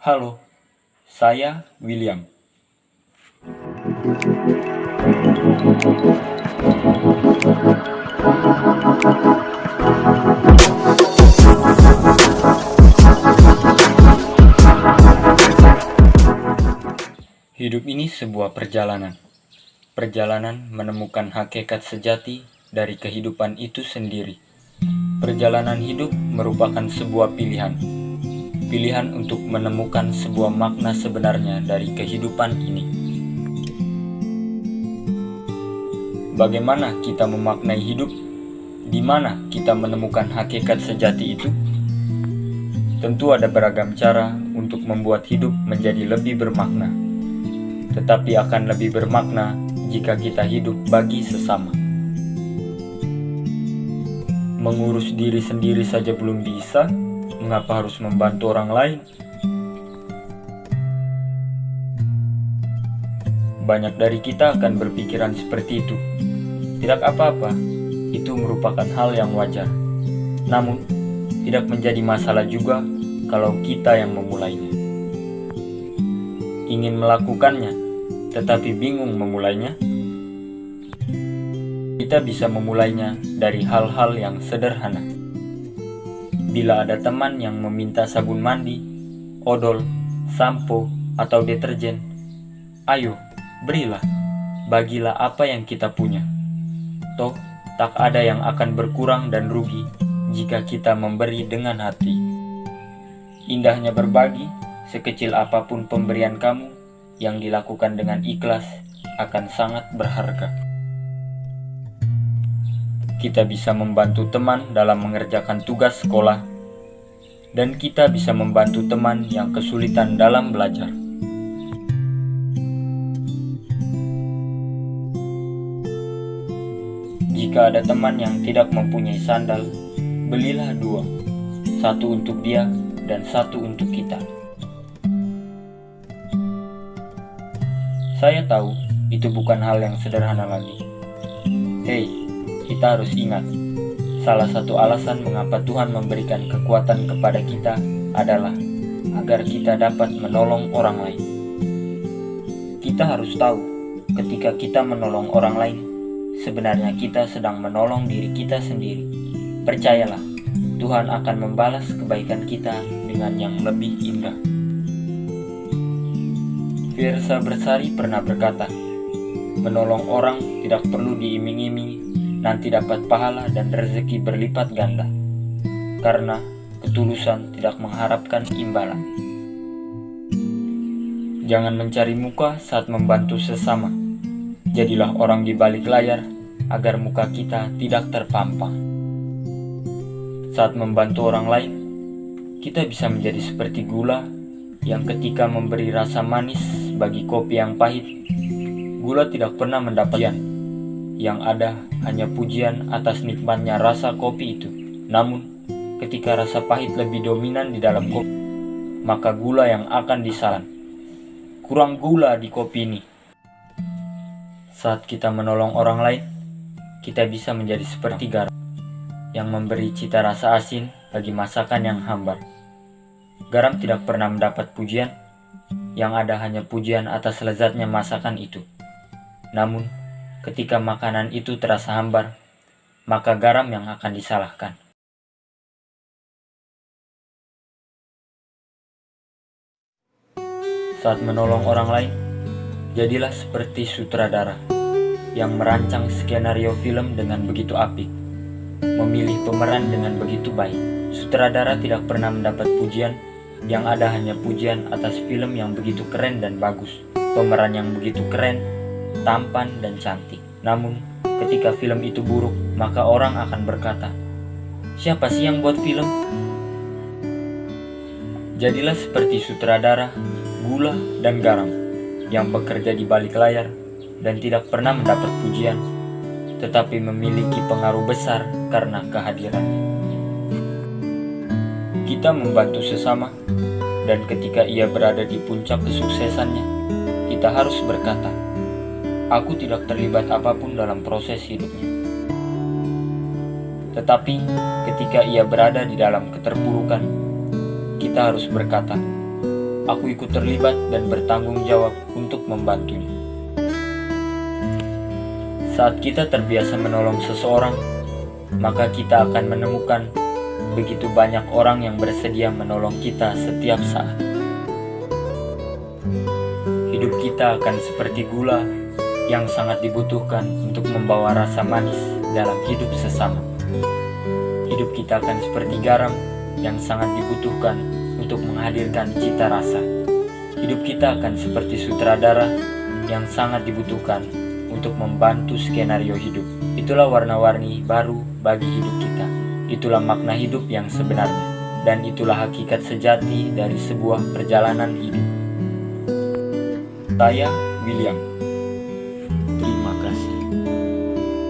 Halo, saya William. Hidup ini sebuah perjalanan. Perjalanan menemukan hakikat sejati dari kehidupan itu sendiri. Perjalanan hidup merupakan sebuah pilihan. Pilihan untuk menemukan sebuah makna sebenarnya dari kehidupan ini. Bagaimana kita memaknai hidup? Di mana kita menemukan hakikat sejati itu? Tentu ada beragam cara untuk membuat hidup menjadi lebih bermakna. Tetapi akan lebih bermakna jika kita hidup bagi sesama. Mengurus diri sendiri saja belum bisa, mengapa harus membantu orang lain? Banyak dari kita akan berpikiran seperti itu. Tidak apa-apa, itu merupakan hal yang wajar. Namun, tidak menjadi masalah juga kalau kita yang memulainya. Ingin melakukannya, tetapi bingung memulainya. Kita bisa memulainya dari hal-hal yang sederhana. Bila ada teman yang meminta sabun mandi, odol, sampo, atau deterjen, ayo, berilah, bagilah apa yang kita punya. Toh, tak ada yang akan berkurang dan rugi jika kita memberi dengan hati. Indahnya berbagi, sekecil apapun pemberian kamu, yang dilakukan dengan ikhlas akan sangat berharga. Kita bisa membantu teman dalam mengerjakan tugas sekolah, dan kita bisa membantu teman yang kesulitan dalam belajar. Jika ada teman yang tidak mempunyai sandal, belilah 2, 1 untuk dia dan 1 untuk kita. Saya tahu itu bukan hal yang sederhana lagi. Hei, kita harus ingat, salah satu alasan mengapa Tuhan memberikan kekuatan kepada kita adalah agar kita dapat menolong orang lain. Kita harus tahu, ketika kita menolong orang lain, sebenarnya kita sedang menolong diri kita sendiri. Percayalah, Tuhan akan membalas kebaikan kita dengan yang lebih indah. Fiersa Bersari pernah berkata, menolong orang tidak perlu diiming-imingi, nanti dapat pahala dan rezeki berlipat ganda, karena ketulusan tidak mengharapkan imbalan. Jangan mencari muka saat membantu sesama. Jadilah orang di balik layar agar muka kita tidak terpampang. Saat membantu orang lain, kita bisa menjadi seperti gula yang ketika memberi rasa manis bagi kopi yang pahit, gula tidak pernah mendapat yang ada hanya pujian atas nikmatnya rasa kopi itu. Namun, ketika rasa pahit lebih dominan di dalam kopi, maka gula yang akan disalan. Kurang gula di kopi ini. Saat kita menolong orang lain, kita bisa menjadi seperti garam yang memberi cita rasa asin bagi masakan yang hambar. Garam tidak pernah mendapat pujian, yang ada hanya pujian atas lezatnya masakan itu. Namun, ketika makanan itu terasa hambar, maka garam yang akan disalahkan. Saat menolong orang lain, jadilah seperti sutradara yang merancang skenario film dengan begitu apik, memilih pemeran dengan begitu baik. Sutradara tidak pernah mendapat pujian, yang ada hanya pujian atas film yang begitu keren dan bagus, pemeran yang begitu keren, tampan dan cantik. Namun, ketika film itu buruk, maka orang akan berkata, siapa sih yang buat film? Jadilah seperti sutradara, gula dan garam yang bekerja di balik layar dan tidak pernah mendapat pujian, tetapi memiliki pengaruh besar karena kehadirannya. Kita membantu sesama, dan ketika ia berada di puncak kesuksesannya, kita harus berkata, aku tidak terlibat apapun dalam proses hidupnya. Tetapi ketika ia berada di dalam keterpurukan, kita harus berkata, aku ikut terlibat dan bertanggung jawab untuk membantunya. Saat kita terbiasa menolong seseorang, maka kita akan menemukan begitu banyak orang yang bersedia menolong kita setiap saat. Hidup kita akan seperti gula yang sangat dibutuhkan untuk membawa rasa manis dalam hidup sesama. Hidup kita akan seperti garam yang sangat dibutuhkan untuk menghadirkan cita rasa. Hidup kita akan seperti sutradara yang sangat dibutuhkan untuk membantu skenario hidup. Itulah warna-warni baru bagi hidup kita. Itulah makna hidup yang sebenarnya. Dan itulah hakikat sejati dari sebuah perjalanan hidup. Saya, William.